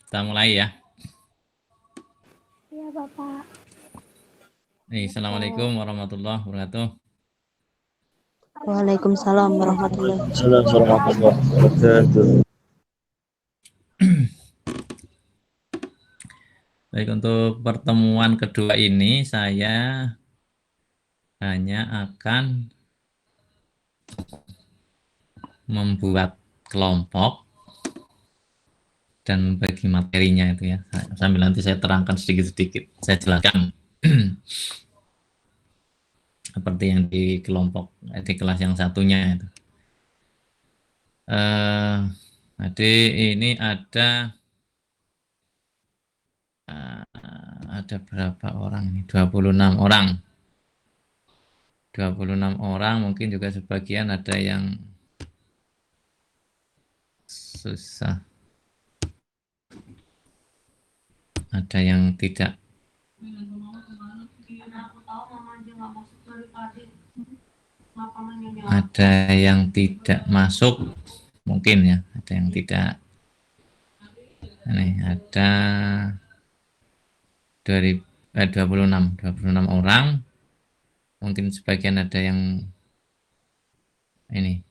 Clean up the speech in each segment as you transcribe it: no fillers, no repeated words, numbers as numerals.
Kita mulai ya. Iya, Bapak. Assalamualaikum warahmatullahi wabarakatuh. Waalaikumsalam warahmatullahi wabarakatuh. Baik, untuk pertemuan kedua ini saya hanya akan membuat kelompok dan bagi materinya itu ya. Sambil nanti saya terangkan sedikit-sedikit, saya jelaskan seperti yang di kelompok di kelas yang satunya itu. Jadi ini ada berapa orang ini? 26 orang. 26 orang, mungkin juga sebagian ada yang susah, ada yang tidak, masuk, mungkin ya, ada yang tidak. Ini ada 26 orang, mungkin sebagian ada yang ini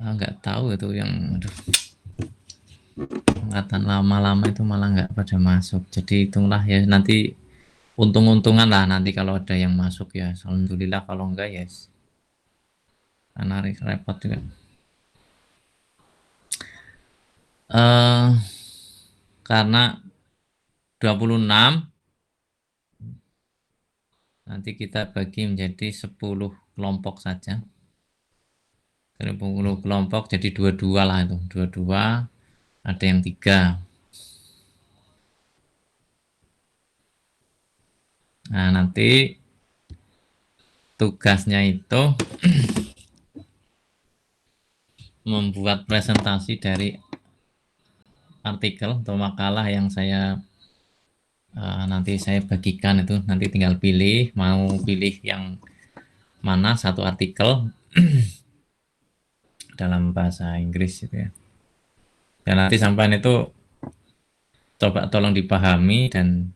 nggak tahu itu yang angkatan lama-lama itu malah nggak pada masuk. Jadi itulah ya, nanti untung-untungan lah nanti kalau ada yang masuk ya. Alhamdulillah, kalau enggak ya karena repot juga. Karena 26 nanti kita bagi menjadi 10 kelompok saja. 10 kelompok jadi 22 lah itu. 22, ada yang 3. Nah, nanti tugasnya itu membuat presentasi dari artikel atau makalah yang saya nanti saya bagikan itu. Nanti tinggal pilih, mau pilih yang mana satu artikel dalam bahasa Inggris gitu ya. Dan nanti sampai itu coba tolong dipahami dan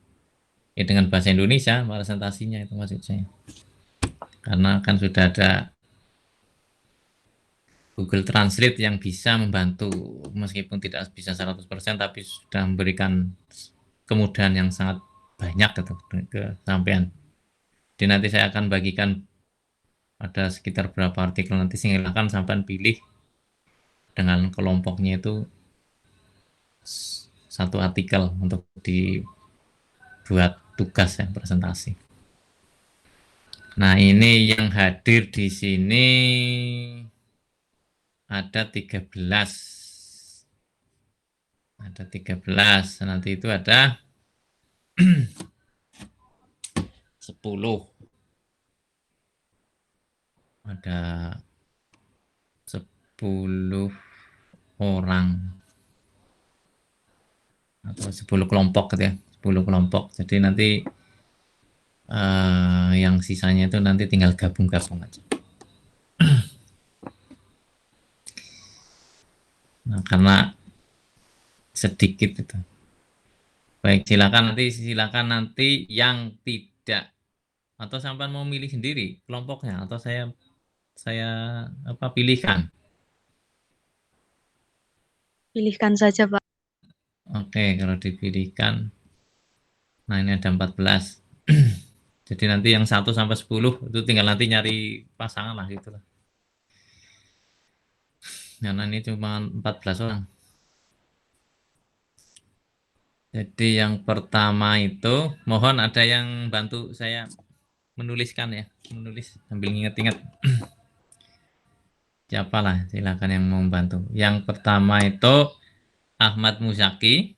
ya dengan bahasa Indonesia presentasinya itu maksud saya. Karena kan sudah ada Google Translate yang bisa membantu, meskipun tidak bisa 100% tapi sudah memberikan kemudahan yang sangat banyak ke sampean. Jadi nanti saya akan bagikan ada sekitar berapa artikel, nanti silakan sampean pilih dengan kelompoknya itu satu artikel untuk dibuat tugas ya, presentasi. Nah, ini yang hadir di sini ada 13. Ada 13. Nanti itu ada 10. Ada 10 orang atau 10 kelompok gitu ya. 10 kelompok. Jadi nanti yang sisanya itu nanti tinggal gabung-gabung aja. Nah, karena sedikit itu. Baik, silakan nanti yang tidak, atau sampai mau milih sendiri kelompoknya atau saya pilihkan. Pilihkan saja, Pak. Oke, kalau dipilihkan. Nah, ini ada 14. Jadi nanti yang 1 sampai 10 itu tinggal nanti nyari pasangan lah gitu lah. Karena ini cuma 14 orang. Jadi yang pertama itu mohon ada yang bantu saya menuliskan ya, menulis sambil ingat-ingat. Siapa lah, silakan yang mau membantu. Yang pertama itu Ahmad Muzaki,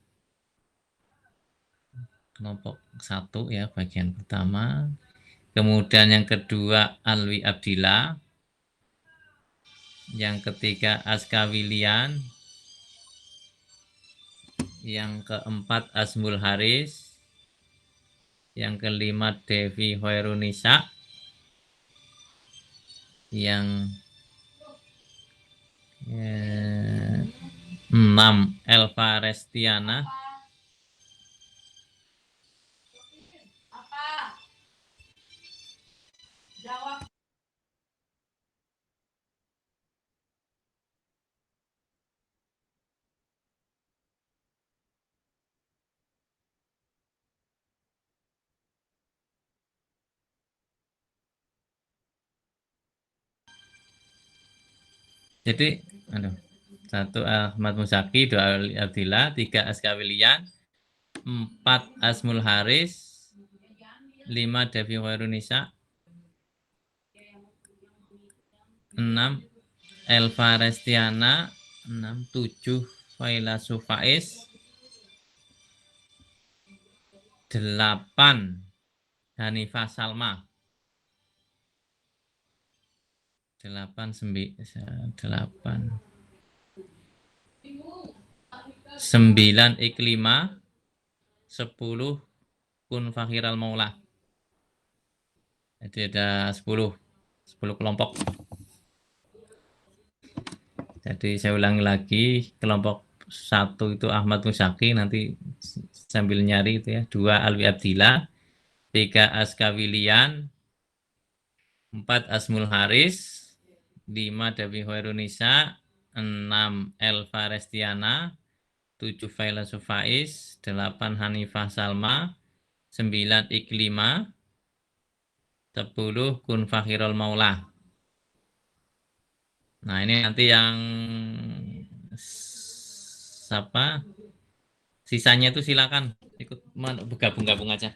kelompok 1 ya, bagian pertama. Kemudian yang kedua Alwi Abdillah, yang ketiga Aska Wilian, yang keempat Asmul Haris, yang kelima Devi Hoirunisa, yang 6 Elva Restiana. Jadi, aduh, 1 Ahmad Muzaki, 2 Ali Abdillah, 3 Aska Wilian, 4 Asmul Haris, 5 Devi Khairunisa, 6 Elva Restiana, 6, 7 Faila Sufais, 8 Hanifah Salma, 8 9 Iklima, 10 Kun Fakhiral Maula. Jadi ada 10 kelompok. Jadi saya ulangi lagi, kelompok 1 itu Ahmad Muzaki, nanti sambil nyari itu ya. 2 Alwi Abdillah, 3 Aska Wilian, 4 Asmul Haris, 5 Dewi Khairunisa, 6 Elva Restiana, 7 Faila Sufais, 8 Hanifah Salma, 9 Iklima, 10 Kun Fakhirul Maula. Nah, ini nanti yang siapa sisanya itu silakan ikut bergabung aja.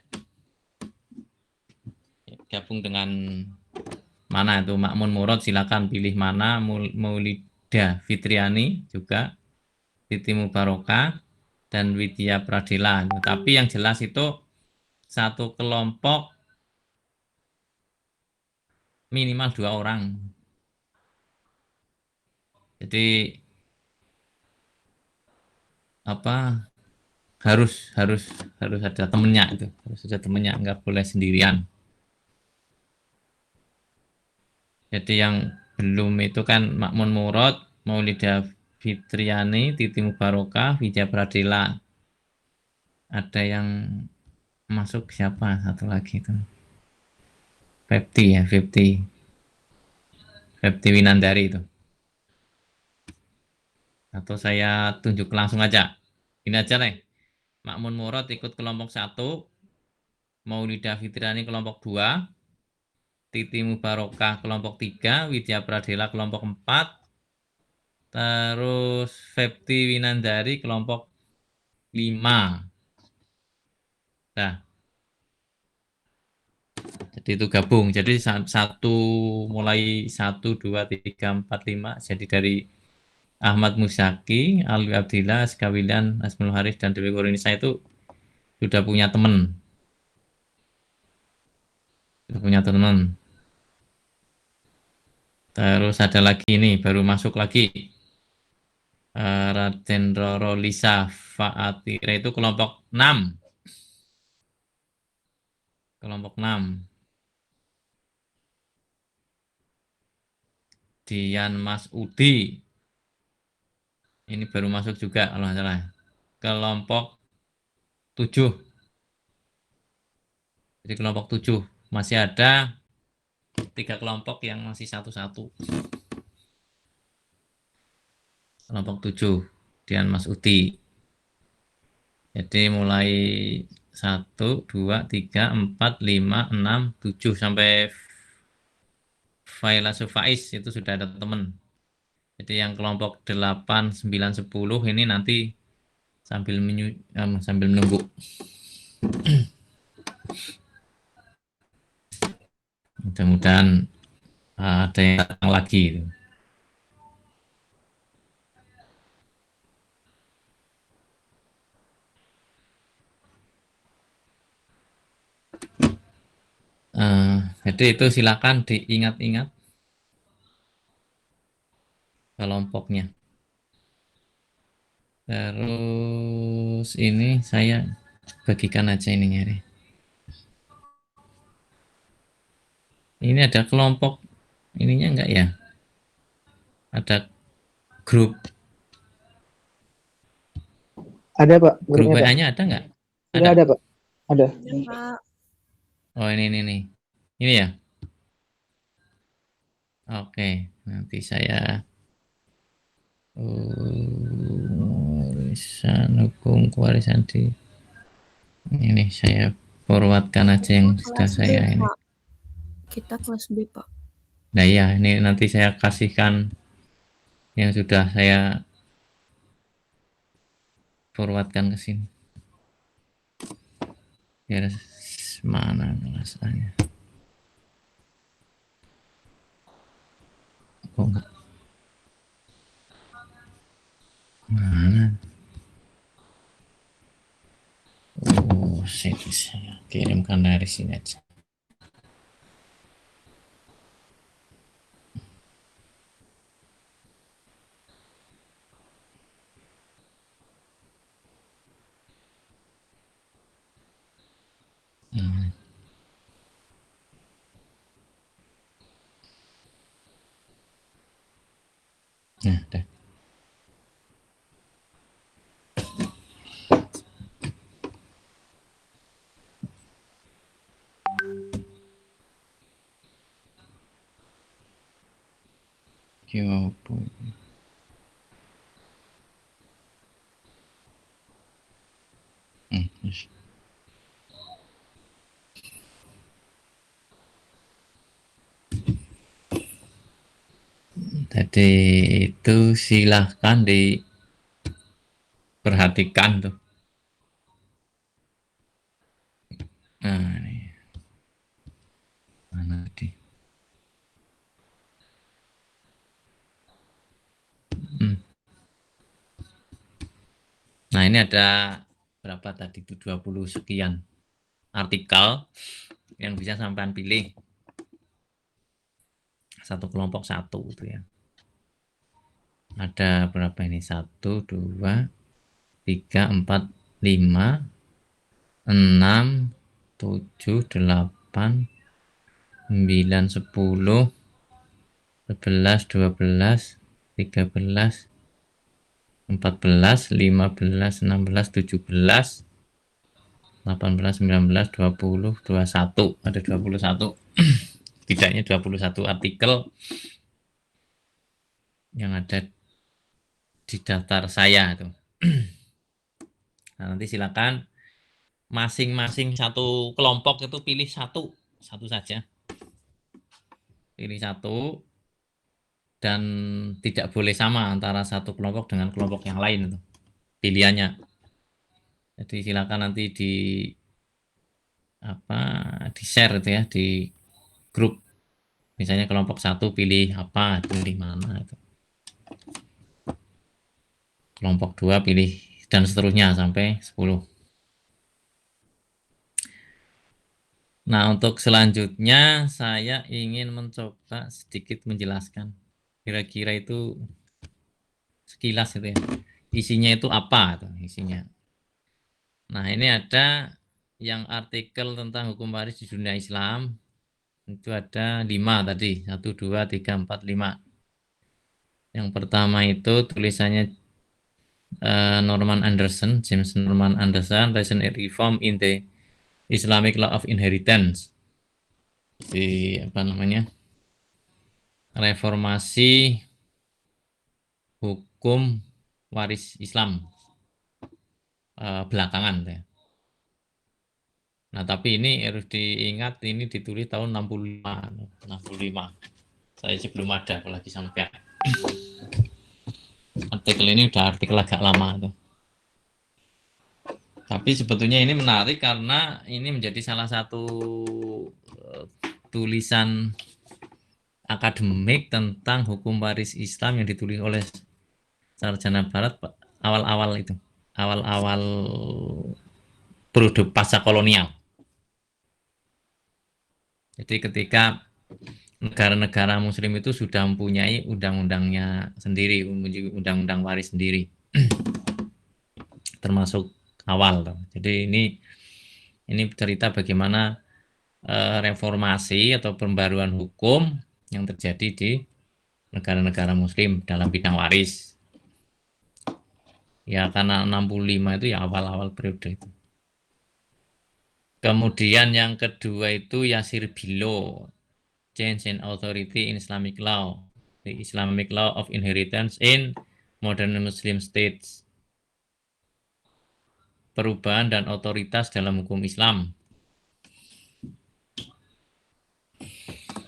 Gabung dengan mana itu Makmun Murad, silakan pilih mana. Maulida Fitriani juga, Titi Mubarokah, dan Widya Pradila. Tapi yang jelas itu satu kelompok minimal 2 orang. Jadi apa harus ada temennya itu, harus ada temennya, nggak boleh sendirian. Jadi yang belum itu kan Makmun Murad, Maulida Fitriani, Titi Mubarokah, Widya Pradila. Ada yang masuk siapa satu lagi itu? Fepti Winandari itu. Atau saya tunjuk langsung aja. Ini aja nih. Makmun Murad ikut kelompok 1, Maulida Fitriani kelompok 2, Titi Mubarokah kelompok 3, Widya Pradila kelompok 4, terus Fepti Winandari kelompok 5. Nah, jadi itu gabung. Jadi mulai 1, 2, 3, 4, 5. Jadi dari Ahmad Muzaki, Alwi Abdillah, Skawilian, Asmul Haris, dan Dewi Khairunisa itu sudah punya teman. Terus ada lagi ini, baru masuk lagi. Raden Roro Lisa Faatira itu kelompok 6. Dian Mas Udi. Ini baru masuk juga kalau nggak salah. Kelompok 7. Jadi kelompok 7. Masih ada 3 kelompok yang masih satu-satu. Kelompok 7. Dian Mas Udi. Jadi mulai 1, 2, 3, 4, 5, 6, 7 sampai Faila Sufais itu sudah ada teman. Jadi yang kelompok 8, 9, 10 ini nanti sambil menunggu. Mudah-mudahan ada yang datang lagi. Jadi itu silakan diingat-ingat kelompoknya. Terus ini saya bagikan aja ini nyari. Ini ada kelompok ininya enggak ya? Ada grup Ada Pak, Grup grupnya Pak. WA-nya ada nggak? Sudah ada Pak. Ada. Pak. Oh ini nih. Ini ya. Oke, nanti saya warisan hukum kewarisan di ini saya forwardkan aja yang sudah Kelas B, saya ini. Pak. Kita kelas B, Pak. Nah ya, ini nanti saya kasihkan yang sudah saya forwardkan ke sini. Biar mana kelasnya? Kok enggak? Mana? Oh, saya kirimkan dari sini aja. Nah, dah. Kyopo. Yes. Jadi itu silahkan diperhatikan tuh. Nah, ini. Mana tadi? Nah, ini ada berapa tadi itu 20 sekian artikel yang bisa sampean pilih. Satu kelompok satu itu ya. Ada berapa ini? 1, 2, 3, 4, 5, 6, 7, 8, 9, 10, 11, 12, 13, 14, 15, 16, 17, 18, 19, 20, 21. Ada 21. Tidaknya 21 artikel yang ada di daftar saya tuh. Nah, nanti silakan masing-masing satu kelompok itu pilih satu saja. Pilih satu dan tidak boleh sama antara satu kelompok dengan kelompok yang lain itu pilihannya. Jadi silakan nanti di share itu ya di grup. Misalnya kelompok satu pilih apa, pilih mana itu. Kelompok 2 pilih dan seterusnya sampai 10. Nah, untuk selanjutnya saya ingin mencoba sedikit menjelaskan kira-kira itu sekilas itu ya. Isinya itu apa tuh isinya. Nah, ini ada yang artikel tentang hukum waris di dunia Islam. Itu ada 5 tadi, 1, 2, 3, 4, 5. Yang pertama itu tulisannya Norman Anderson, James Norman Anderson, Recent Reform in the Islamic Law of Inheritance. Di reformasi hukum waris Islam belakangan ya. Nah, tapi ini harus diingat ini ditulis tahun 65. Saya sebelum ada apalagi sampai artikel ini udah artikel agak lama tuh. Tapi sebetulnya ini menarik karena ini menjadi salah satu tulisan akademik tentang hukum waris Islam yang ditulis oleh sarjana barat awal-awal periode pasca kolonial. Jadi ketika negara-negara muslim itu sudah mempunyai undang-undangnya sendiri, undang-undang waris sendiri. Termasuk awal. Jadi ini cerita bagaimana reformasi atau pembaruan hukum yang terjadi di negara-negara muslim dalam bidang waris. Ya karena 65 itu ya awal-awal periode itu. Kemudian yang kedua itu Yasir Bilo, Change in Authority in Islamic Law, the Islamic Law of Inheritance in Modern Muslim States. Perubahan dan otoritas dalam hukum Islam.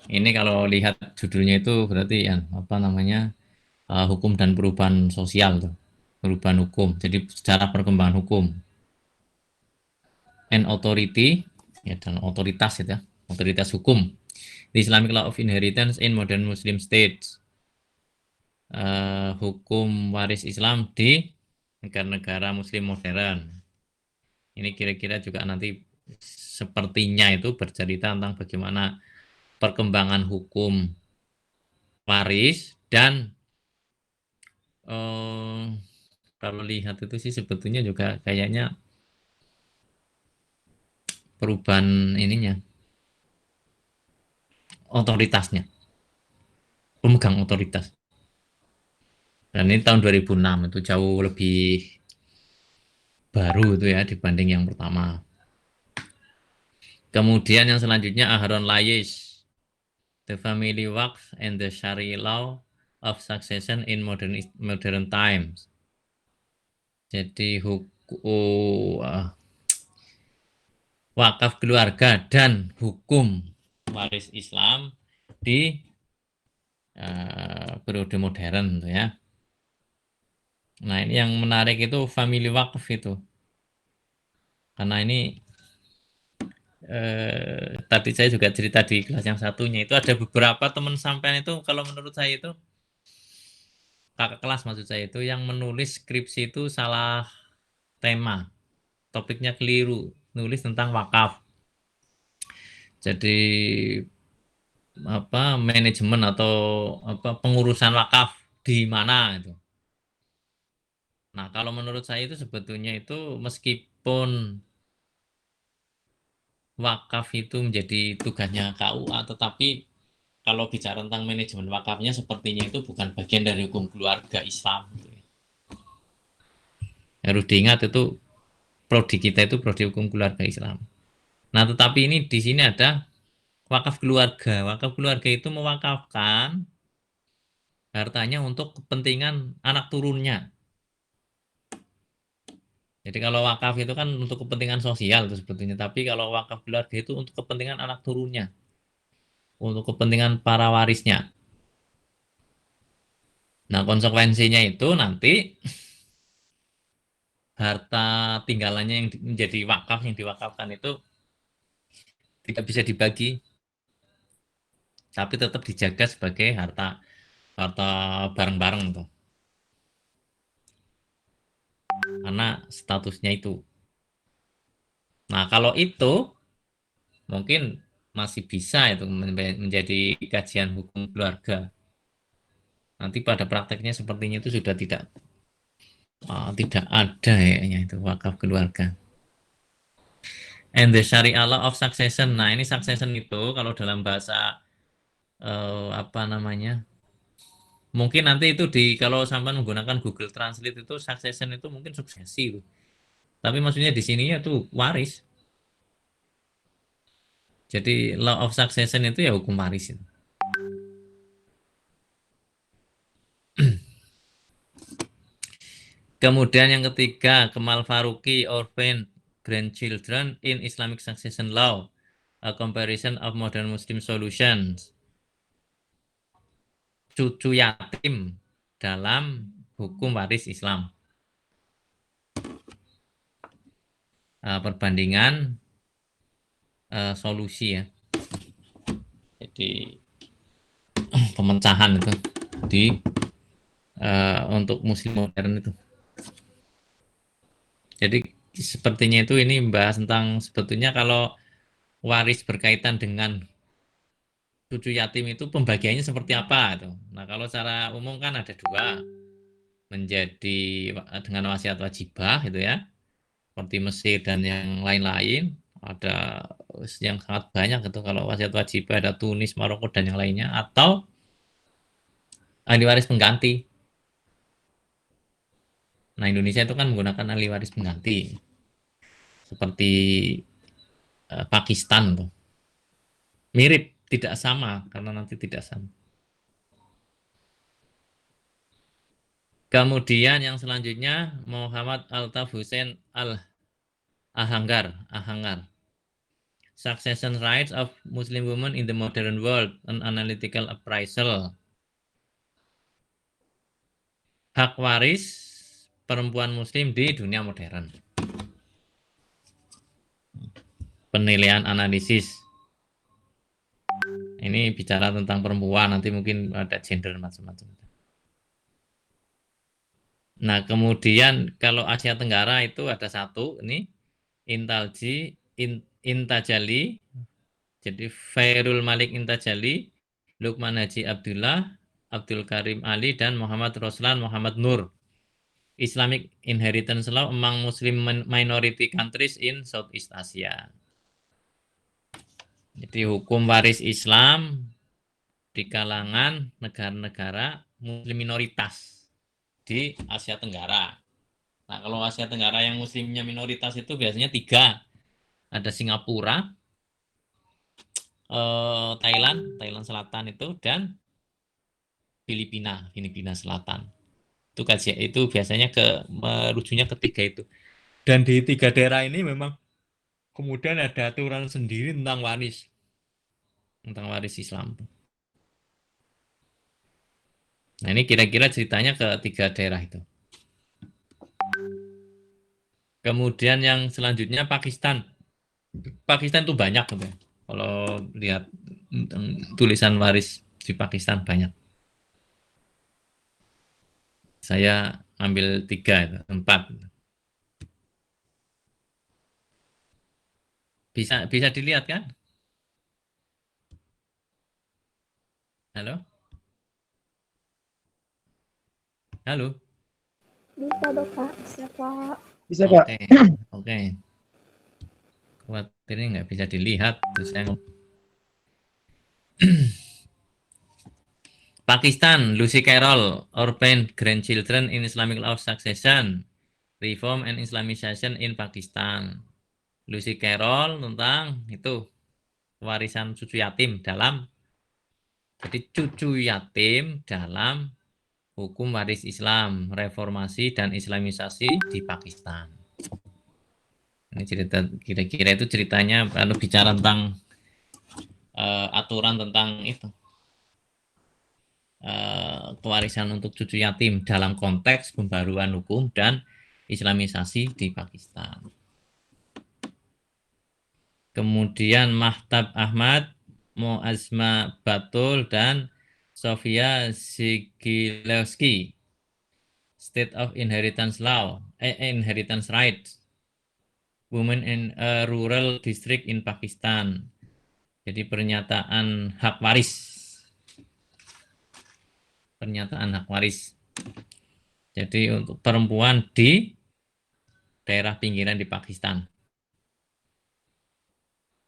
Ini kalau lihat judulnya itu berarti ya apa namanya hukum dan perubahan sosial tuh, perubahan hukum. Jadi secara perkembangan hukum. And authority ya dan otoritas itu ya, otoritas hukum. The Islamic Law of Inheritance in Modern Muslim States. Hukum waris Islam di negara-negara Muslim modern. Ini kira-kira juga nanti sepertinya itu bercerita tentang bagaimana perkembangan hukum waris dan kalau lihat itu sih sebetulnya juga kayaknya perubahan ininya otoritasnya, pemegang otoritas. Dan ini tahun 2006 itu jauh lebih baru itu ya dibanding yang pertama. Kemudian yang selanjutnya Ahron Layes, The Family Waqf and the Sharia Law of Succession in Modern Times. Jadi wakaf keluarga dan hukum waris Islam di periode modern gitu ya. Nah ini yang menarik itu family wakaf itu, karena ini tadi saya juga cerita di kelas yang satunya itu ada beberapa teman sampean itu kalau menurut saya itu kakak kelas maksud saya itu yang menulis skripsi itu salah tema, topiknya keliru, nulis tentang wakaf. Jadi apa manajemen atau apa pengurusan wakaf di mana itu. Nah, kalau menurut saya itu sebetulnya itu meskipun wakaf itu menjadi tugasnya KUA, tetapi kalau bicara tentang manajemen wakafnya sepertinya itu bukan bagian dari hukum keluarga Islam. Harus diingat itu prodi kita itu prodi hukum keluarga Islam. Nah, tetapi ini di sini ada wakaf keluarga. Wakaf keluarga itu mewakafkan hartanya untuk kepentingan anak turunnya. Jadi kalau wakaf itu kan untuk kepentingan sosial itu sebetulnya, tapi kalau wakaf keluarga itu untuk kepentingan anak turunnya, untuk kepentingan para warisnya. Nah, konsekuensinya itu nanti harta tinggalannya yang menjadi wakaf, yang diwakafkan itu tidak bisa dibagi, tapi tetap dijaga sebagai harta bareng-bareng tuh. Karena statusnya itu. Nah, kalau itu mungkin masih bisa itu menjadi kajian hukum keluarga. Nanti pada prakteknya sepertinya itu sudah tidak ada kayaknya itu wakaf keluarga. And the Sharia Law of Succession. Nah, ini succession itu kalau dalam bahasa apa namanya? Mungkin nanti itu kalau sampai menggunakan Google Translate itu succession itu mungkin suksesi itu. Tapi maksudnya di sininya tuh waris. Jadi law of succession itu ya hukum waris itu. Kemudian yang ketiga, Kemal Faruqi, Orphan Grandchildren in Islamic Succession Law, a comparison of modern Muslim solutions. Cucu yatim dalam hukum waris Islam. Perbandingan solusi ya. Jadi pemecahan itu di untuk Muslim modern itu. Jadi sepertinya itu ini membahas tentang sebetulnya kalau waris berkaitan dengan cucu yatim itu pembagiannya seperti apa itu. Nah, kalau secara umum kan ada dua, menjadi dengan wasiat wajibah itu ya, seperti Mesir dan yang lain-lain. Ada yang sangat banyak itu kalau wasiat wajibah, ada Tunis, Maroko dan yang lainnya, atau ahli waris pengganti. Nah, Indonesia itu kan menggunakan ahli waris pengganti seperti Pakistan tuh. Mirip, tidak sama karena nanti tidak sama. Kemudian yang selanjutnya Muhammad Altaf Hussein Ahanggar. Succession Rights of Muslim Women in the Modern World, an Analytical Appraisal. Hak waris perempuan muslim di dunia modern. Penilaian analisis. Ini bicara tentang perempuan, nanti mungkin ada gender macam-macam. Nah, kemudian kalau Asia Tenggara itu ada satu, ini Intajali, jadi Fairul Malik Intajali, Lukman Haji Abdullah, Abdul Karim Ali, dan Muhammad Roslan Muhammad Nur. Islamic Inheritance Law among Muslim Minority Countries in Southeast Asia. Jadi hukum waris Islam di kalangan negara-negara Muslim minoritas di Asia Tenggara. Nah, kalau Asia Tenggara yang Muslimnya minoritas itu biasanya 3. Ada Singapura, Thailand Selatan itu, dan Filipina Selatan. Itu biasanya merujuknya ketiga itu. Dan di 3 daerah ini memang kemudian ada aturan sendiri tentang waris Islam. Nah, ini kira-kira ceritanya ke 3 daerah itu. Kemudian yang selanjutnya Pakistan. Pakistan itu banyak, gitu. Kalau lihat tulisan waris di Pakistan banyak. Saya ambil 3, 4. Bisa dilihat kan? Halo? Halo? Bisa dong Pak, bisa Pak. Bisa, Pak. Oke. Khawatirnya nggak bisa dilihat. Terus saya Pakistan, Lucy Carroll, Orphan Grandchildren in Islamic Law Succession, Reform and Islamization in Pakistan. Lucy Carroll tentang itu warisan cucu yatim dalam, jadi cucu yatim dalam hukum waris Islam, reformasi dan islamisasi di Pakistan. Ini cerita, kira-kira itu ceritanya kalau bicara tentang aturan tentang itu pewarisan untuk cucu yatim dalam konteks pembaruan hukum dan islamisasi di Pakistan. Kemudian Mahtab Ahmad, Muazma Batul, dan Sofia Zigilewski, State of Inheritance Law, Inheritance Rights, Women in a Rural District in Pakistan. Jadi pernyataan hak waris. Pernyataan hak waris. Jadi untuk perempuan di daerah pinggiran di Pakistan.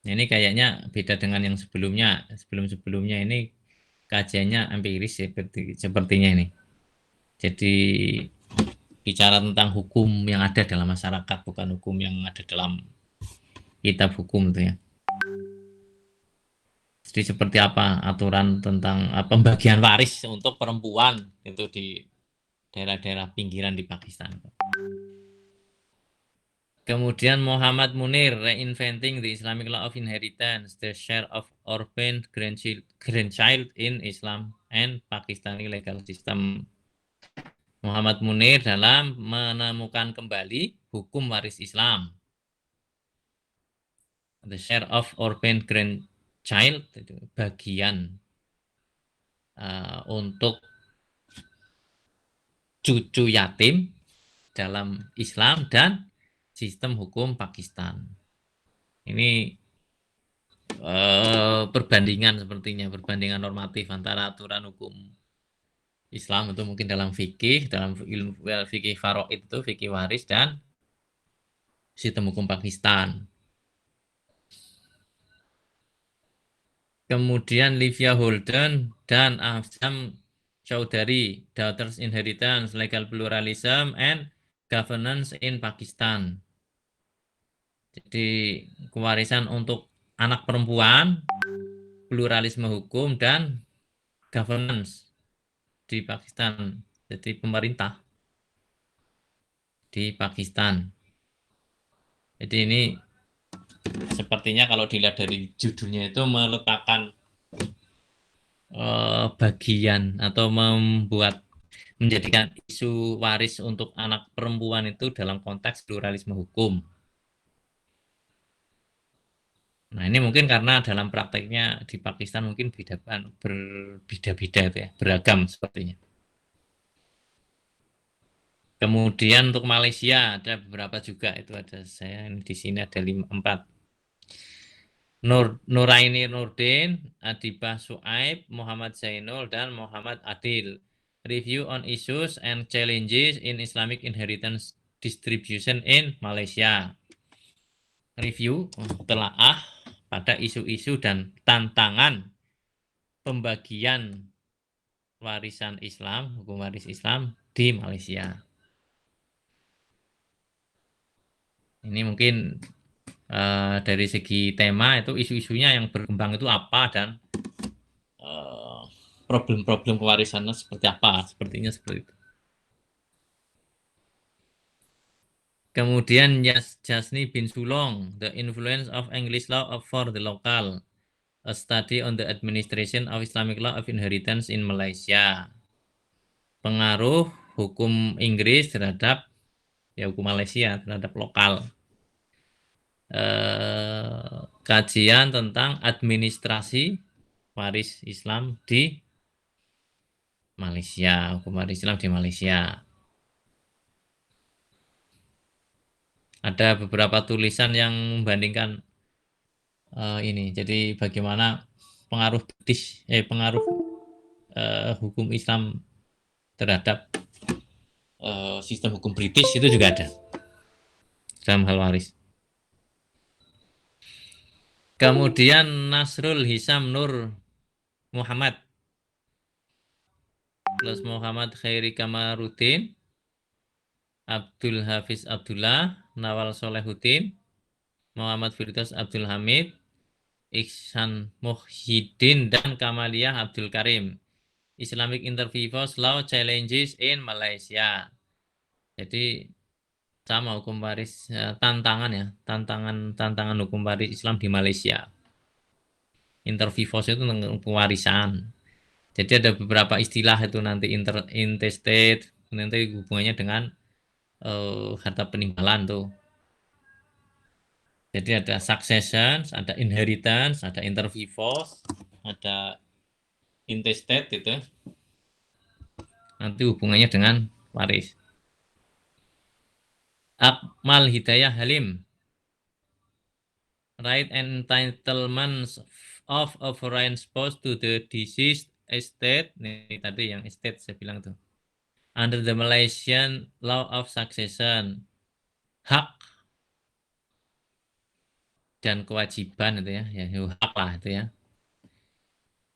Ini kayaknya beda dengan yang sebelumnya. Sebelum-sebelumnya ini kajiannya empiris sepertinya ini. Jadi bicara tentang hukum yang ada dalam masyarakat, bukan hukum yang ada dalam kitab hukum itu ya. Jadi seperti apa aturan tentang pembagian waris untuk perempuan itu di daerah-daerah pinggiran di Pakistan. Kemudian Muhammad Munir, Reinventing the Islamic Law of Inheritance, the Share of Orphan Grandchild in Islam and Pakistani Legal System. Muhammad Munir dalam menemukan kembali hukum waris Islam. The Share of Orphan Grandchild, bagian untuk cucu yatim dalam Islam dan sistem hukum Pakistan. Ini perbandingan sepertinya, perbandingan normatif antara aturan hukum Islam itu mungkin dalam fikih, dalam ilmu fikih faraid itu, fikih waris, dan sistem hukum Pakistan. Kemudian Livia Holden dan Ahsam Chowdhury, Daughters Inheritance, Legal Pluralism, and governance in Pakistan. Jadi kewarisan untuk anak perempuan, pluralisme hukum, dan governance di Pakistan. Jadi pemerintah di Pakistan. Jadi ini sepertinya kalau dilihat dari judulnya itu meletakkan bagian atau menjadikan isu waris untuk anak perempuan itu dalam konteks pluralisme hukum. Nah, ini mungkin karena dalam prakteknya di Pakistan mungkin berbeda-beda itu ya, beragam sepertinya. Kemudian untuk Malaysia ada beberapa juga, itu ada saya di sini ada 4. Nuraini Nurdin, Adibah Suaib, Muhammad Zainul, dan Muhammad Adil. Review on issues and challenges in Islamic inheritance distribution in Malaysia. Review, telaah pada isu-isu dan tantangan pembagian warisan Islam, hukum waris Islam di Malaysia. Ini mungkin dari segi tema itu isu-isunya yang berkembang itu apa dan problem-problem kewarisannya seperti apa, sepertinya seperti itu. Kemudian Jasni bin Sulong, The Influence of English Law for the Local, a study on the administration of Islamic law of inheritance in Malaysia. Pengaruh hukum Inggris terhadap hukum Malaysia terhadap lokal. Kajian tentang administrasi waris Islam di Malaysia, hukum waris Islam di Malaysia. Ada beberapa tulisan yang membandingkan ini. Jadi bagaimana pengaruh hukum Islam terhadap sistem hukum British itu juga ada dalam hal waris. Kemudian Nasrul Hisam Nur Muhammad plus Muhammad Khairi Kamarudin, Abdul Hafiz Abdullah, Nawal Solehuddin, Muhammad Firdaus Abdul Hamid, Ihsan Muhyiddin, dan Kamaliyah Abdul Karim. Islamic Interviews Law Challenges in Malaysia. Jadi sama hukum waris tantangan hukum waris Islam di Malaysia. Interviews itu tentang pewarisan. Jadi ada beberapa istilah itu nanti intestate, nanti hubungannya dengan harta peninggalan tuh. Jadi ada succession, ada inheritance, ada intervivos, ada intestate gitu. Nanti hubungannya dengan waris. Akmal Hidayah Halim, right and entitlements of a foreign spouse to the deceased estate. Ini tadi yang estate saya bilang tuh. Under the Malaysian law of succession, hak dan kewajiban itu ya hak lah itu ya.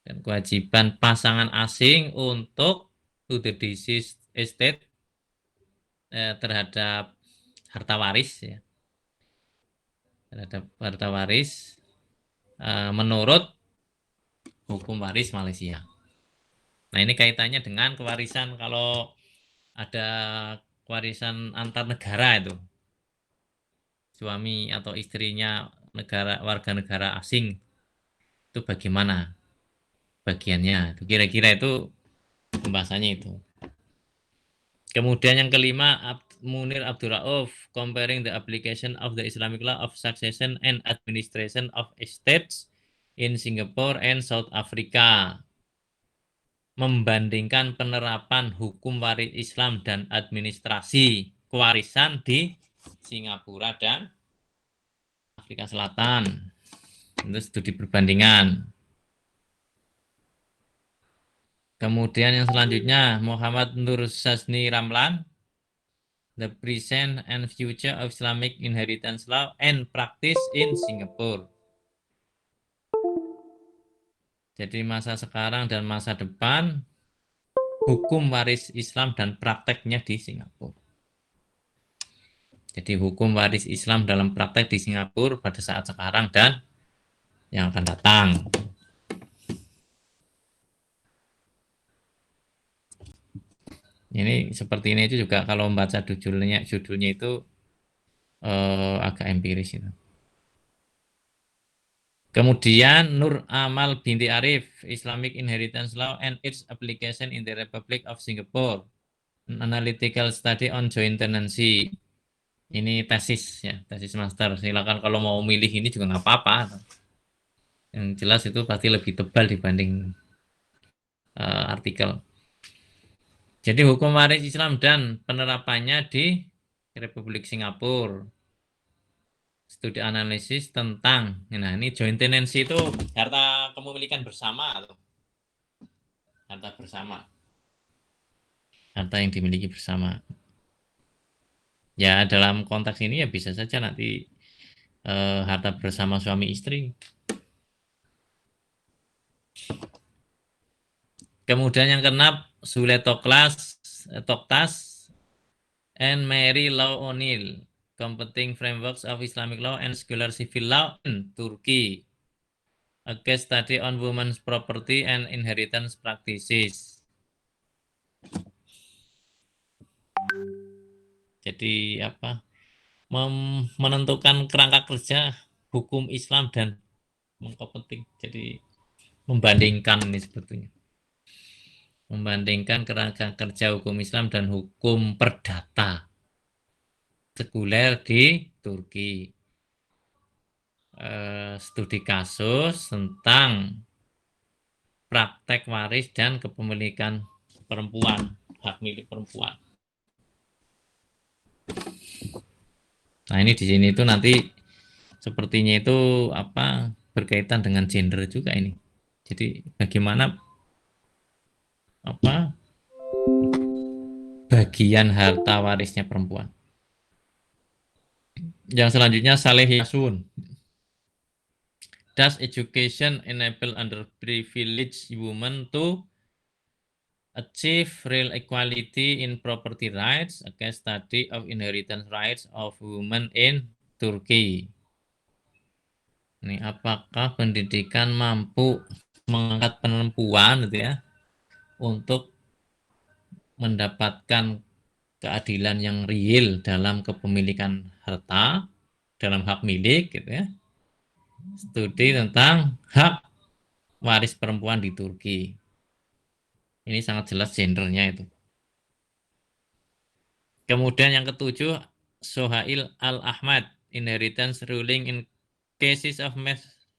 Dan kewajiban pasangan asing untuk to the deceased estate terhadap harta waris ya. Terhadap harta waris menurut hukum waris Malaysia. Nah, ini kaitannya dengan kewarisan kalau ada kewarisan antar negara itu. Suami atau istrinya warga negara asing itu bagaimana bagiannya? Kira-kira itu pembahasannya itu. Kemudian yang kelima, Munir Abdul Rauf, comparing the application of the Islamic law of succession and administration of estates in Singapore and South Africa. Membandingkan penerapan hukum waris Islam dan administrasi kewarisan di Singapura dan Afrika Selatan. Itu studi perbandingan. Kemudian yang selanjutnya, Muhammad Nur Sasni Ramlan, The Present and Future of Islamic Inheritance Law and Practice in Singapore. Jadi masa sekarang dan masa depan, hukum waris Islam dan prakteknya di Singapura. Jadi hukum waris Islam dalam praktek di Singapura pada saat sekarang dan yang akan datang. Ini seperti ini itu juga kalau membaca judulnya itu agak empiris itu. Kemudian Nur Amal binti Arif, Islamic Inheritance Law and its Application in the Republic of Singapore, An Analytical Study on Joint Tenancy. Ini tesis ya, tesis master. Silakan kalau mau milih ini juga nggak apa-apa. Yang jelas itu pasti lebih tebal dibanding artikel. Jadi hukum waris Islam dan penerapannya di Republik Singapura. Studi analisis tentang, nah ini joint tenancy itu harta kepemilikan bersama atau harta bersama, harta yang dimiliki bersama. Ya dalam konteks ini ya bisa saja nanti harta bersama suami istri. Kemudian yang keenam, Zule Toktas and Mary Law O'Neill, Competing Frameworks of Islamic Law and Secular Civil Law in Turkey. A case study on women's property and inheritance practices. Jadi apa? Menentukan kerangka kerja hukum Islam dan mengkompeting. Jadi membandingkan ini sebetulnya. Membandingkan kerangka kerja hukum Islam dan hukum perdata sekuler di Turki. Studi kasus tentang praktek waris dan kepemilikan perempuan, hak milik perempuan. Nah ini di sini itu nanti sepertinya itu apa berkaitan dengan gender juga ini. Jadi bagaimana apa bagian harta warisnya perempuan. Yang selanjutnya Saleh Yasun. Does education enable underprivileged women to achieve real equality in property rights? A case study of inheritance rights of women in Turkey. Ini apakah pendidikan mampu mengangkat perempuan gitu ya untuk mendapatkan keadilan yang real dalam kepemilikan harta, dalam hak milik gitu ya. Studi tentang hak waris perempuan di Turki. Ini sangat jelas gendernya itu. Kemudian yang ketujuh, Sohail Al-Ahmad, Inheritance Ruling in Cases of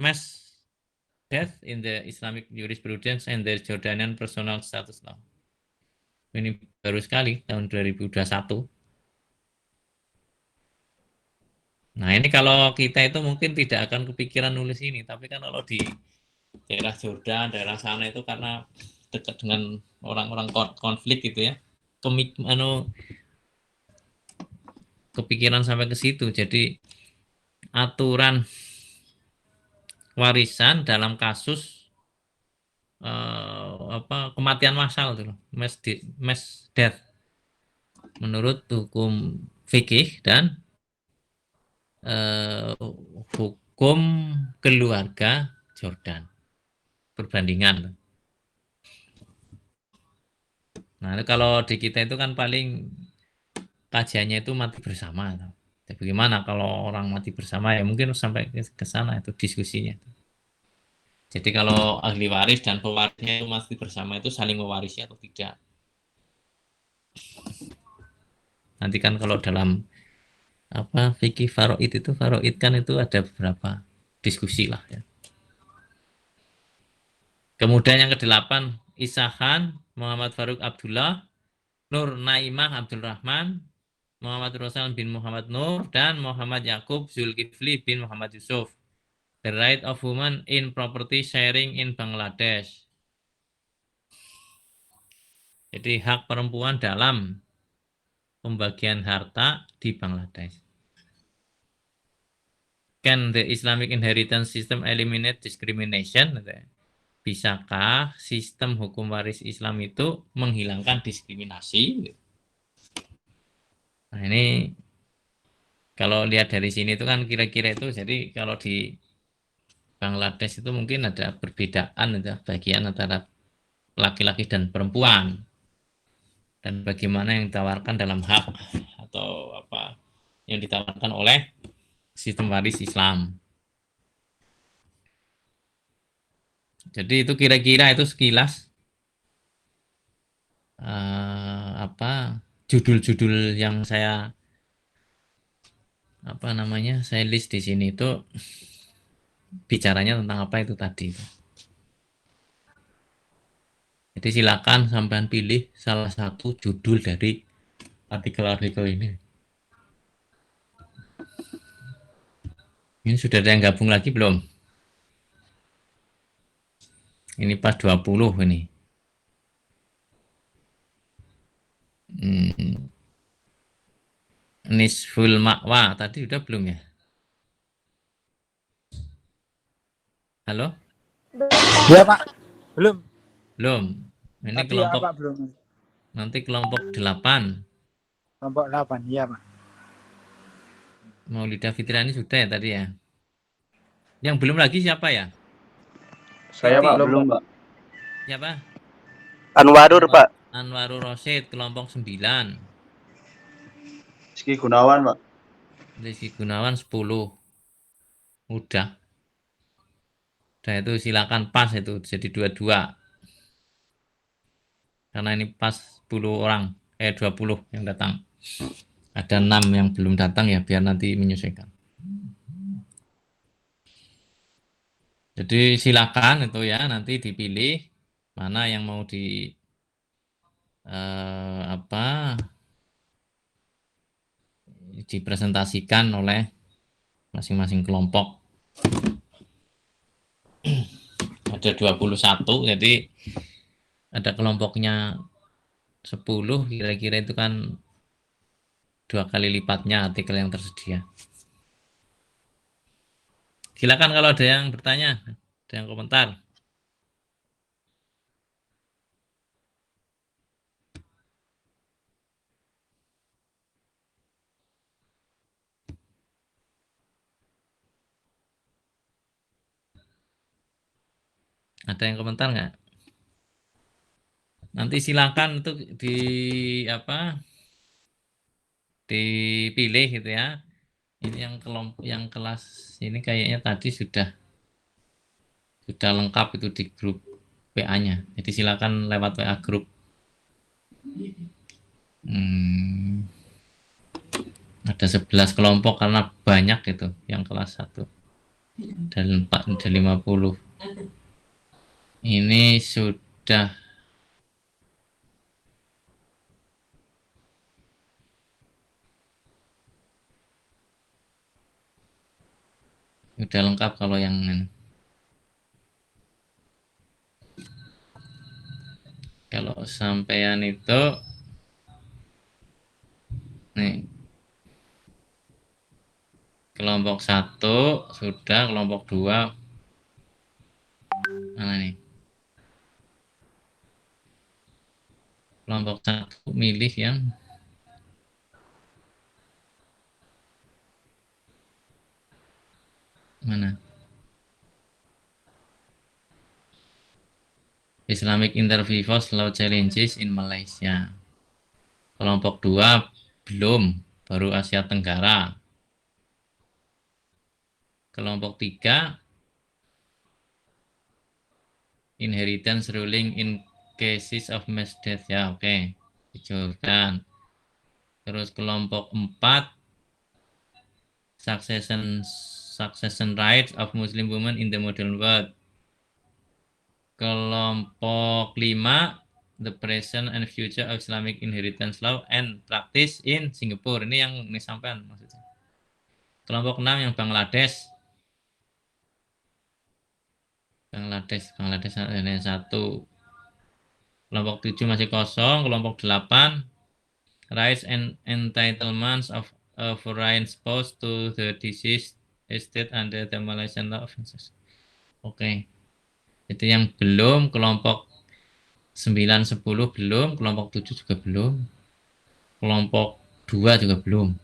Mass Death in the Islamic Jurisprudence and the Jordanian Personal Status Law. Ini baru sekali, tahun 2021. Nah ini kalau kita itu mungkin tidak akan kepikiran nulis ini, tapi kan kalau di daerah Jordan, daerah sana itu karena dekat dengan orang-orang konflik gitu ya, kepikiran sampai ke situ. Jadi aturan warisan dalam kasus kematian massal tuh, mass death menurut hukum fikih dan hukum keluarga Jordan perbandingan. Nah kalau di kita itu kan paling kajiannya itu mati bersama. Jadi bagaimana kalau orang mati bersama ya mungkin sampai ke sana itu diskusinya. Jadi kalau ahli waris dan pewarisnya itu mati bersama itu saling mewarisi atau tidak. Nanti kan kalau dalam apa fikih faraid kan itu ada beberapa diskusi lah ya. Kemudian yang ke-8 Isahan Muhammad Faruk Abdullah, Nur Naimah Abdul Rahman, Muhammad Rosal bin Muhammad Nur, dan Muhammad Yakub Zulkifli bin Muhammad Yusuf. The Right of Women in Property Sharing in Bangladesh. Jadi hak perempuan dalam pembagian harta di Bangladesh. Can the Islamic Inheritance System eliminate discrimination? Bisakah sistem hukum waris Islam itu menghilangkan diskriminasi? Nah ini Kalau lihat dari sini itu kan kira-kira itu, jadi kalau di Bangladesh itu mungkin ada perbedaan itu bagian antara laki-laki dan perempuan, dan bagaimana yang ditawarkan dalam hak atau apa yang ditawarkan oleh sistem waris Islam. Jadi itu kira-kira itu sekilas apa judul-judul yang saya saya list di sini itu bicaranya tentang apa itu tadi. Jadi silakan sampean pilih salah satu judul dari artikel-artikel ini. Ini sudah ada yang gabung lagi belum? Ini pas 20 ini. Nisful Ma'wa tadi udah belum ya? Halo? Iya Pak, belum. Belum. Ini Tadi kelompok Pak belum. nanti kelompok 8. Kelompok 8, iya Pak. Maulida Fitriani sudah ya tadi ya. Yang belum lagi siapa ya? Saya Pak Belum, belum Pak. Siapa? Anwarur Pak. Anwarul Rosid kelompok 9. Rizky Gunawan Pak. Rizky Gunawan 10. Udah itu silakan pas itu jadi 22. Karena ini pas 10 orang 20 yang datang. Ada 6 yang belum datang ya, biar nanti menyesuaikan. Jadi silakan itu ya, nanti dipilih mana yang mau dipresentasikan oleh masing-masing kelompok. Ada 21, jadi ada kelompoknya 10, kira-kira itu kan 2 kali lipatnya artikel yang tersedia. Silakan kalau ada yang bertanya, ada yang komentar. Ada yang komentar nggak? Nanti silakan untuk dipilih gitu ya. Ini yang kelompok yang kelas ini kayaknya tadi sudah lengkap itu di grup WA-nya. Jadi silakan lewat WA grup. Ada 11 kelompok karena banyak itu yang kelas 1. Dan 50. Ini sudah lengkap kalau yang ini. Kalau sampean itu nih kelompok 1 sudah, kelompok 2 mana nih? Kelompok 1 milih yang mana? Islamic Intervivos Law Challenges in Malaysia. Kelompok 2 belum, baru Asia Tenggara. Kelompok 3 Inheritance Ruling in Cases of Mass Death ya, oke. Hijaukan. Terus kelompok 4 Succession Rights of Muslim Women in the Modern World. Kelompok 5 The Present and Future of Islamic Inheritance Law and Practice in Singapore. Ini yang ini sampean maksudnya. Kelompok 6 yang Bangladesh ada 1. Kelompok 7 masih kosong. Kelompok 8 Rights and Entitlements of a Foreign Spouse to the Deceased Estate under the Malaysian Law Offenses. Oke. Itu yang belum. Kelompok 9, 10 belum. Kelompok 7 juga belum. Kelompok 2 juga belum.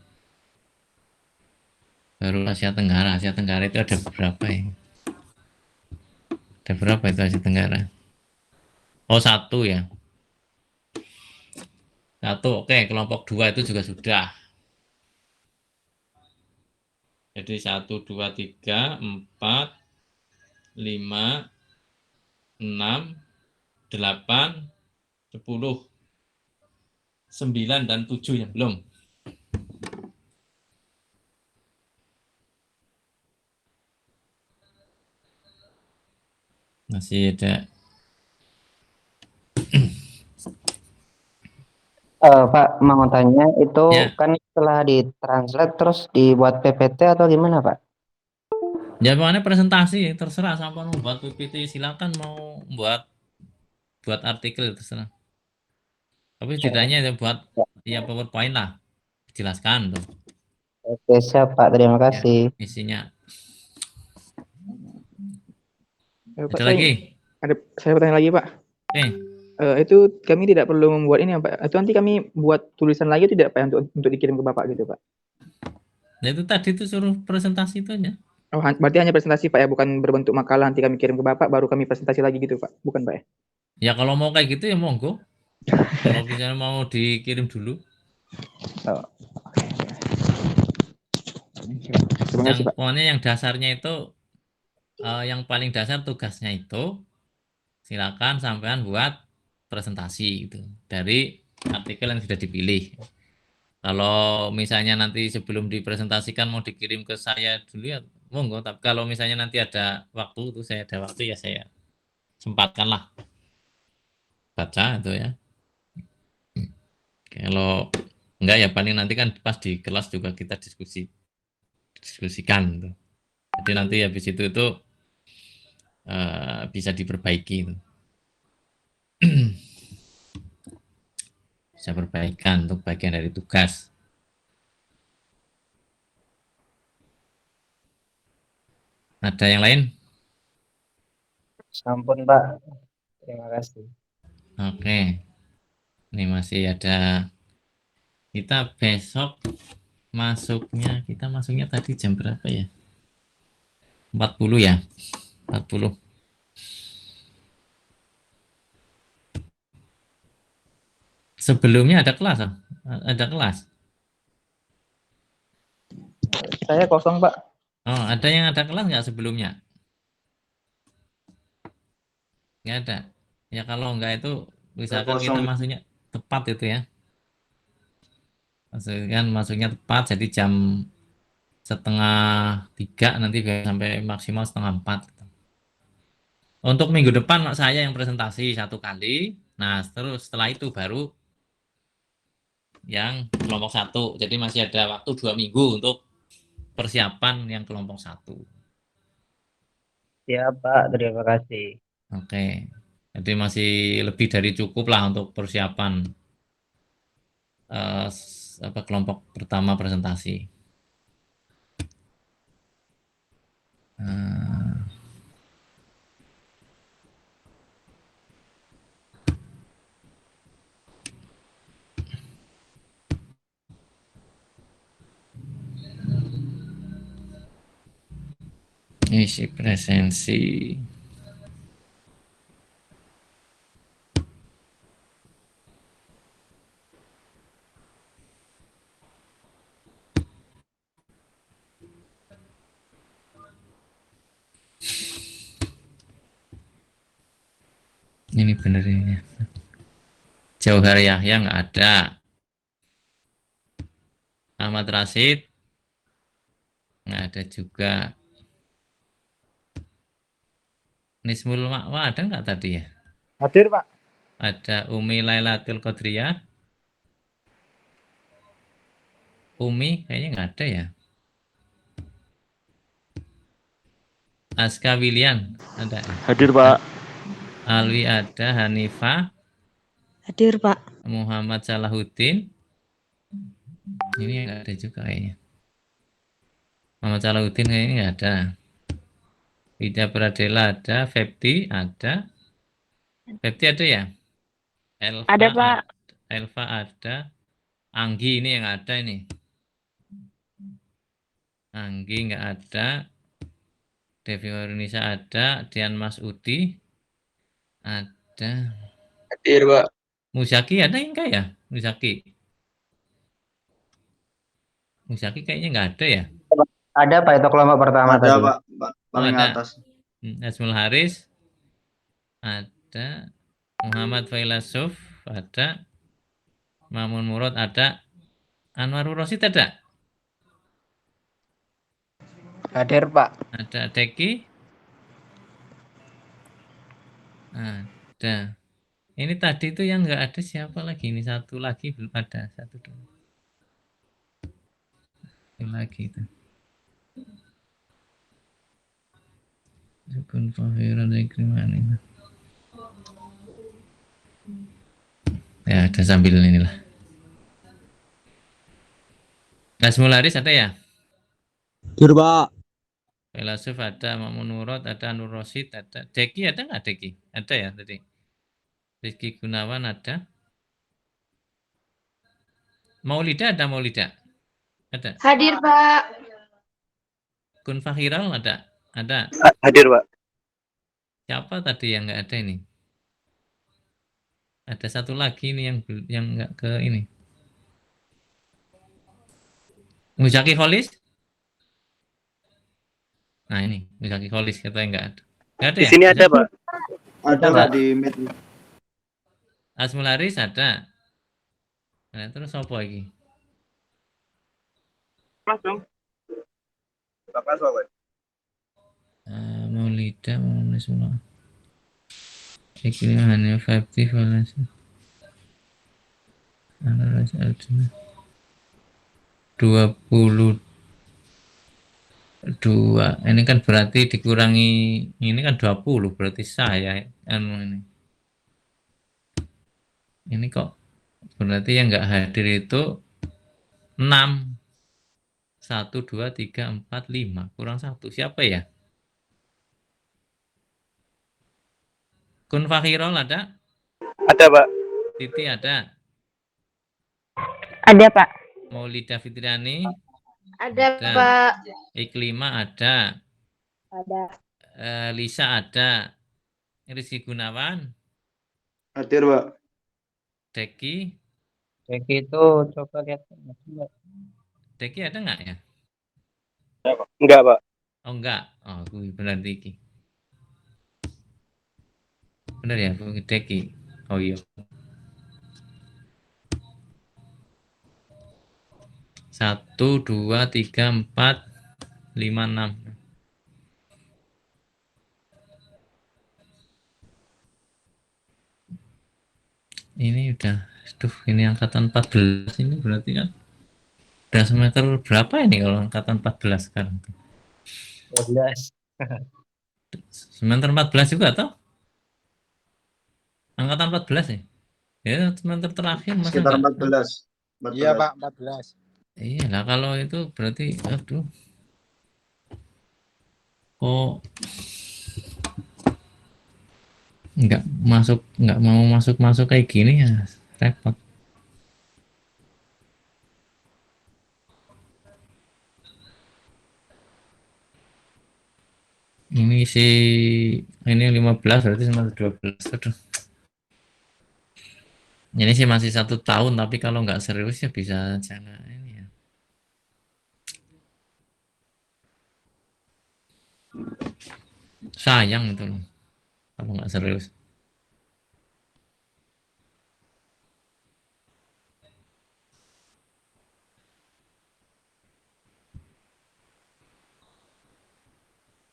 Baru Asia Tenggara. Asia Tenggara itu ada berapa ya? Ada berapa itu Asia Tenggara? Oh, satu ya. Satu, oke. Kelompok 2 itu juga sudah. Jadi 1, 2, 3, 4, 5, 6, 8, 10, 9, dan 7 yang belum. Masih ada. Pak, mau tanya itu Ya. kan setelah ditranslate terus dibuat PPT atau gimana, Pak? Ya, pokoknya presentasi terserah, sampai mau buat PPT silakan, mau buat artikel terserah. Tapi setidaknya ya buat ya PowerPoint lah, jelaskan tuh Oke, siap, Pak. Terima ya kasih. isinya. Pak, Ada lagi? saya bertanya lagi, Pak. Oke. Itu kami tidak perlu membuat ini, Pak. Itu nanti kami buat tulisan lagi tidak, Pak, untuk dikirim ke Bapak gitu, Pak? Nah, itu tadi itu suruh presentasi itu aja. Oh, berarti hanya presentasi, Pak, ya, bukan berbentuk makalah nanti kami kirim ke Bapak, baru kami presentasi lagi gitu, Pak? Bukan, Pak, ya? Ya kalau mau kayak gitu ya monggo. Kalau misalnya mau dikirim dulu. Oh, oke. Terima kasih, Pak. Pokoknya yang dasarnya itu yang paling dasar tugasnya itu silakan sampean buat presentasi gitu dari artikel yang sudah dipilih. Kalau misalnya nanti sebelum dipresentasikan mau dikirim ke saya dulu ya monggo. Tapi kalau misalnya nanti ada waktu itu saya ada waktu ya saya sempatkan lah baca itu ya. Kalau enggak ya paling nanti kan pas di kelas juga kita diskusikan gitu. Jadi nanti habis itu bisa diperbaiki itu. Bisa perbaikan untuk bagian dari tugas. Ada yang lain? Sampun, Pak. Terima kasih. Oke. Ini masih ada. Kita besok kita masuknya tadi jam berapa ya? 40 ya? 40. Sebelumnya ada kelas, ada kelas. Saya kosong, Pak. Oh, ada yang ada kelas nggak sebelumnya? Nggak ada. Ya kalau nggak itu misalkan kita kosong. masuknya tepat itu ya. Masuknya tepat jadi jam 2:30 nanti sampai maksimal 3:30. Untuk minggu depan saya yang presentasi 1 kali. Nah, terus setelah itu baru yang kelompok 1. Jadi masih ada waktu 2 minggu untuk persiapan yang kelompok 1. Siap, Pak. Terima kasih. Oke. Jadi masih lebih dari cukup lah untuk persiapan kelompok pertama presentasi. Isi presensi. Ini bener ini. Jauhar Yahya nggak ada. Ahmad Rashid nggak ada juga. Nismul Ma'wa ada nggak tadi ya? Hadir, Pak. Ada Umi Lailatul Qadriyah. Umi kayaknya nggak ada ya. Aska William ada. Hadir, Pak. Alwi ada. Hanifah. Hadir, Pak. Muhammad Salahuddin. Ini nggak ada juga kayaknya. Muhammad Salahuddin kayaknya nggak ada. Ida Pradela ada. Febti ada. Febti ada ya? Elva Ada, Pak. Elva ada. Anggi ini yang ada ini. Anggi nggak ada. Devi Horinisa ada. Dian Mas Udi ada. Hadir, Pak. Musaki ada enggak ya? Musaki kayaknya nggak ada ya. Ada Pak itu kelompok pertama Ada, tadi. Pak. Paling ada. atas. Asmul Haris ada. Muhammad Failasuf ada. Mamun Murad ada. Anwarul Rosid ada. Hadir Pak. Ada Deki. Ada. Ini tadi itu yang nggak ada siapa lagi? Ini satu lagi belum ada. Satu lagi itu. Kun Fahiran Ikrimani. Ya ada sambil inilah. Asmul Haris ada ya? Hadir Pak. Filasuf ada, Mamun Murad ada, Nur Rosid ada. Deki ada nggak Deki? Ada ya tadi. Rizky Gunawan ada. Maulida ada Maulida? Ada. Hadir, Pak. Kun Fahiral ada? Ada. Hadir, Pak. Siapa tadi yang nggak ada ini? Ada satu lagi ini yang nggak ke ini. Muzaki Kholis? Nah ini Muzaki Kholis katanya nggak ada. Nggak ada Di ya? sini ada, Pak. Ada, Pak. Pak, di Meet. Asmul Haris ada. Nah, terus apa lagi? Mas dong. Bapak Sobat. Maulida, Maulida, Iklim hanya 50 valence. Analis Aldina 22. Ini kan berarti dikurangi ini kan 20 berarti saya ini. Ini kok berarti yang nggak hadir itu 6. 1, 2, 3, 4, 5 kurang 1. Siapa ya? Kun Fakhirul ada? Ada, Pak. Titi ada? Ada, Pak. Maulida Fitriani? Ada, Ada. Pak. Iklima ada? Ada. Lisa ada? Rizky Gunawan? Hadir, Pak. Deki? Deki itu coba lihat. Deki ada nggak ya? Enggak, Pak. Oh enggak. Oh, gue benar Deki. Benar ya, gue Deki. Oh iya. 1, 2, 3, 4, 5, 6. Ini udah, ini angkatan 14 ini berarti kan udah semester berapa ini kalau angkatan 14 sekarang? 12. Semester 14 juga toh? Angkatan 14 ya? Ya semester terakhir masa Sekitar enggak? 14. Iya Pak, 14. Iya lah kalau itu berarti aduh. Kok nggak mau masuk kayak gini ya repot. Ini ini 15 berarti semester 12. Aduh. Ini sih masih 1 tahun tapi kalau nggak serius ya bisa jangan ini ya. Sayang itu loh kalau nggak serius.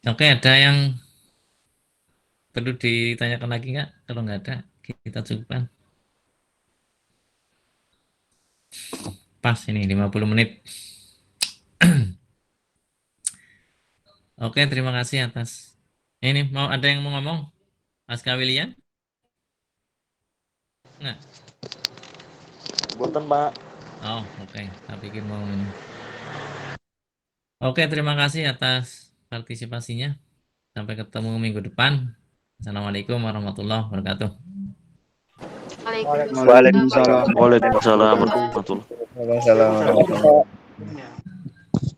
Oke, ada yang perlu ditanyakan lagi nggak? Kalau nggak ada, kita cukupkan. Pas ini 50 menit. Oke, terima kasih atas. Ini mau ada yang mau ngomong? Aska William? Nggak? Boten, Pak. Oh, oke. Saya pikir mau ini. Oke, terima kasih atas partisipasinya. Sampai ketemu minggu depan. Assalamualaikum warahmatullahi wabarakatuh. Waalaikumsalam. Waalaikumsalam. Waalaikumsalam warahmatullahi wabarakatuh. Waalaikumsalam.